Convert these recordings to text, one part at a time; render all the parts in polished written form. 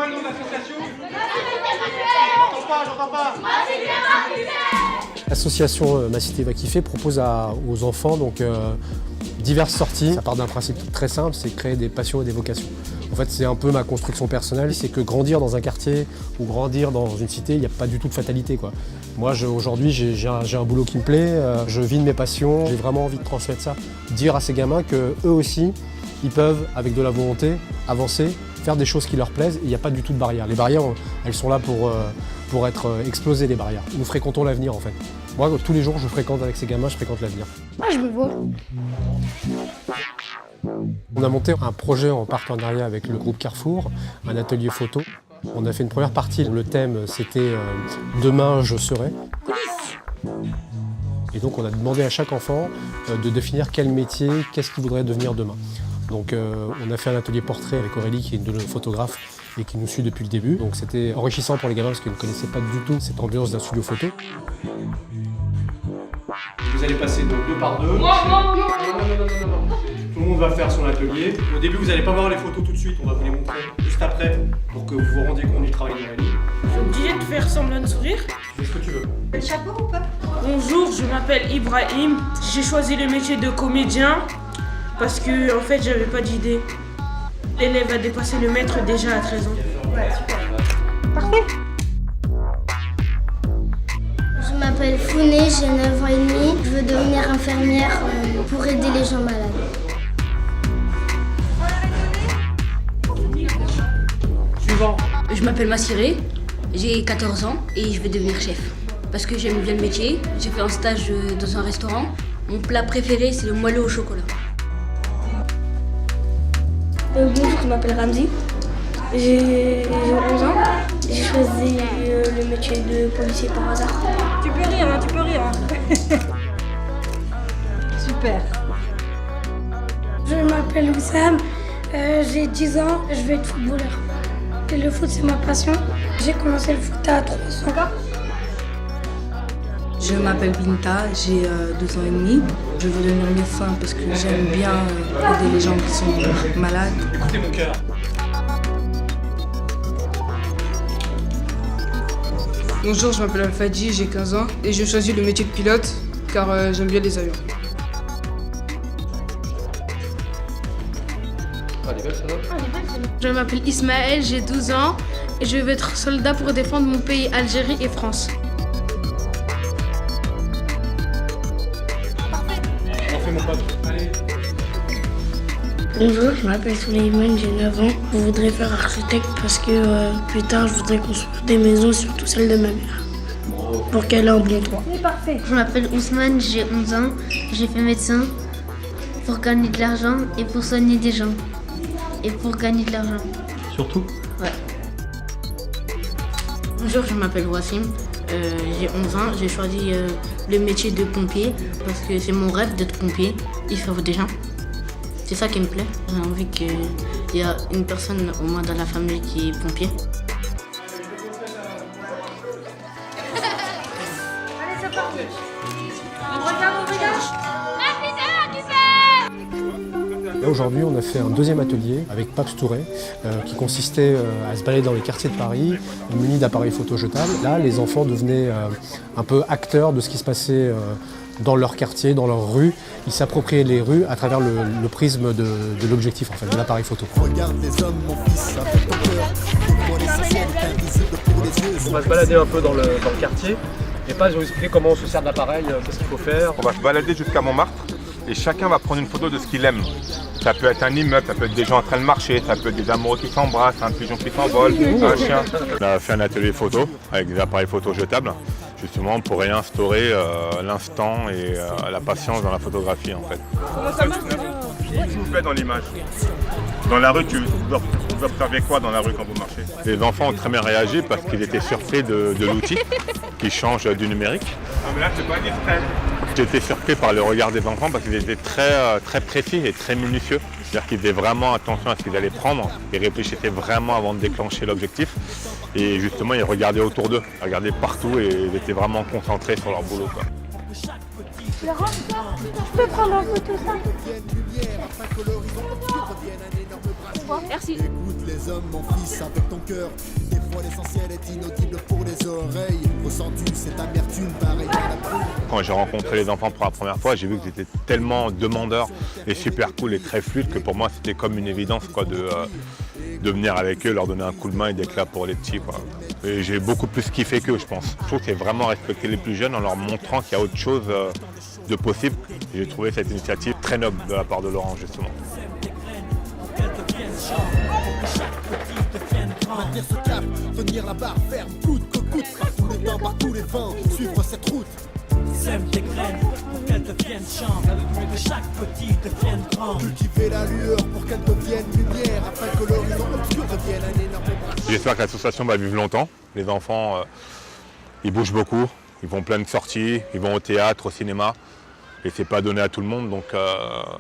le nom de l'association? J'entends pas. L'association Ma Cité Va Kiffer propose aux enfants diverses sorties. Ça part d'un principe très simple, c'est créer des passions et des vocations. En fait, c'est un peu ma construction personnelle, c'est que grandir dans un quartier ou grandir dans une cité, il n'y a pas du tout de fatalité, quoi. Moi, aujourd'hui, j'ai un boulot qui me plaît, je vis de mes passions, j'ai vraiment envie de transmettre ça. Dire à ces gamins qu'eux aussi, ils peuvent, avec de la volonté, avancer, faire des choses qui leur plaisent, et il n'y a pas du tout de barrières. Les barrières, elles sont là pour être explosées, les barrières. Nous fréquentons l'avenir, en fait. Moi, tous les jours, je fréquente avec ces gamins, je fréquente l'avenir. Moi, je me vois. On a monté un projet en partenariat avec le groupe Carrefour, un atelier photo. On a fait une première partie, le thème c'était « Demain, je serai ». Et donc on a demandé à chaque enfant de définir quel métier, qu'est-ce qu'il voudrait devenir demain. Donc on a fait un atelier portrait avec Aurélie qui est une de nos photographes et qui nous suit depuis le début. Donc c'était enrichissant pour les gamins parce qu'ils ne connaissaient pas du tout cette ambiance d'un studio photo. Vous allez passer de deux par deux. Non. Tout le monde va faire son atelier. Au début, vous n'allez pas voir les photos tout de suite, on va vous les montrer juste après pour que vous vous rendiez compte du travail d'Aurélie. Je me disais de faire semblant de sourire. Fais ce que tu veux. Le chapeau ou pas? Bonjour, je m'appelle Ibrahim. J'ai choisi le métier de comédien parce que en fait j'avais pas d'idée. L'élève a dépassé le maître déjà à 13 ans. Ouais, super. Parfait. Je m'appelle Founé, j'ai 9 ans et demi. Je veux devenir infirmière pour aider les gens malades. Suivant. Je m'appelle Massiré, j'ai 14 ans et je vais devenir chef. Parce que j'aime bien le métier, j'ai fait un stage dans un restaurant. Mon plat préféré, c'est le moelleux au chocolat. Bonjour, je m'appelle Ramzi. J'ai 11 ans. J'ai choisi le métier de policier par hasard. Tu peux rire, hein, tu peux rire. Super. Je m'appelle Oussam, j'ai 10 ans, je vais être footballeur. Et le foot, c'est ma passion. J'ai commencé le foot à 3 ans. Je m'appelle Binta, j'ai 2 ans et demi. Je veux devenir médecin parce que j'aime bien aider les gens qui sont malades. Écoutez mon cœur. Bonjour, je m'appelle Alfadji, j'ai 15 ans et j'ai choisi le métier de pilote car j'aime bien les avions. Je m'appelle Ismaël, j'ai 12 ans et je veux être soldat pour défendre mon pays, Algérie et France. On fait mon pote. Allez. Bonjour, je m'appelle Souleymane, j'ai 9 ans. Je voudrais faire architecte parce que plus tard, je voudrais construire des maisons, surtout celle de ma mère, pour qu'elle ait un bon toit. C'est parfait. Je m'appelle Ousmane, j'ai 11 ans. J'ai fait médecin pour gagner de l'argent et pour soigner des gens. Et pour gagner de l'argent. Surtout? Ouais. Bonjour, je m'appelle Wassim, j'ai 11 ans. J'ai choisi le métier de pompier parce que c'est mon rêve d'être pompier et sauver des gens. C'est ça qui me plaît. J'ai envie qu'il y a une personne au moins dans la famille qui est pompier. Allez, c'est parti. On regarde. Là, aujourd'hui, on a fait un deuxième atelier avec Paps Touré qui consistait à se balader dans les quartiers de Paris, munis d'appareils photo jetables. Là, les enfants devenaient un peu acteurs de ce qui se passait dans leur quartier, dans leur rue. Ils s'appropriaient les rues à travers le prisme de l'objectif, en fait, de l'appareil photo. Regarde les hommes, mon fils, avec ton cœur. L'essentiel est invisible pour les yeux. On va se balader un peu dans le quartier. Et pas, je vais vous expliquer comment on se sert de l'appareil, qu'est-ce qu'il faut faire. On va se balader jusqu'à Montmartre et chacun va prendre une photo de ce qu'il aime. Ça peut être un immeuble, ça peut être des gens en train de marcher, ça peut être des amoureux qui s'embrassent, un pigeon qui s'envole, un chien. On a fait un atelier photo avec des appareils photo jetables, justement pour réinstaurer l'instant et la patience dans la photographie en fait. Comment ça marche? Qu'est-ce que vous faites dans l'image? Dans la rue, vous observez quoi dans la rue quand vous marchez? Les enfants ont très bien réagi parce qu'ils étaient surpris de l'outil qui change du numérique. Non mais là c'est pas discret. J'ai été surpris par le regard des enfants parce qu'ils étaient très précis et très minutieux. C'est-à-dire qu'ils faisaient vraiment attention à ce qu'ils allaient prendre. Ils réfléchissaient vraiment avant de déclencher l'objectif. Et justement, ils regardaient autour d'eux, ils regardaient partout et ils étaient vraiment concentrés sur leur boulot, quoi. Laurent, je peux prendre en photo ça? Merci. Écoute les hommes, mon fils, avec ton cœur. Des fois l'essentiel est inaudible pour les oreilles. Ressens-tu cette amertume pareille à la pluie? Quand j'ai rencontré les enfants pour la première fois, j'ai vu qu'ils étaient tellement demandeurs et super cool et très fluides que pour moi c'était comme une évidence quoi, de venir avec eux, leur donner un coup de main et d'être là pour les petits. Quoi. Et j'ai beaucoup plus kiffé qu'eux, je pense. Je trouve que c'est vraiment respecter les plus jeunes en leur montrant qu'il y a autre chose de possible. J'ai trouvé cette initiative très noble de la part de Laurent, justement. Maintenir ce cap, tenir la barre ferme, coûte que coûte, par tous les temps, par tous les vents, suivre cette route. Sème tes graines pour qu'elles deviennent champs, que chaque petit devienne grand. Cultiver la lueur pour qu'elle devienne lumière, afin que l'horizon obscur devienne un énorme bracelet. J'espère que l'association va vivre longtemps. Les enfants, ils bougent beaucoup, ils vont plein de sorties, ils vont au théâtre, au cinéma. Et c'est pas donné à tout le monde, donc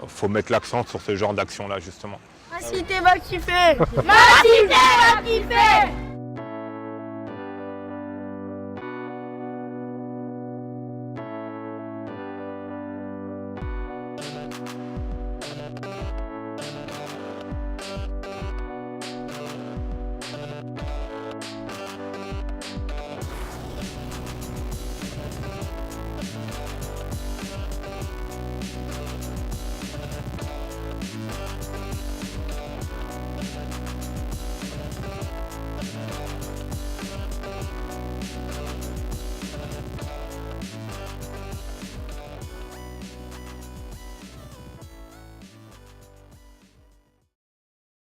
faut mettre l'accent sur ce genre d'action-là, justement. Ma cité va kiffer. Ma cité va kiffer.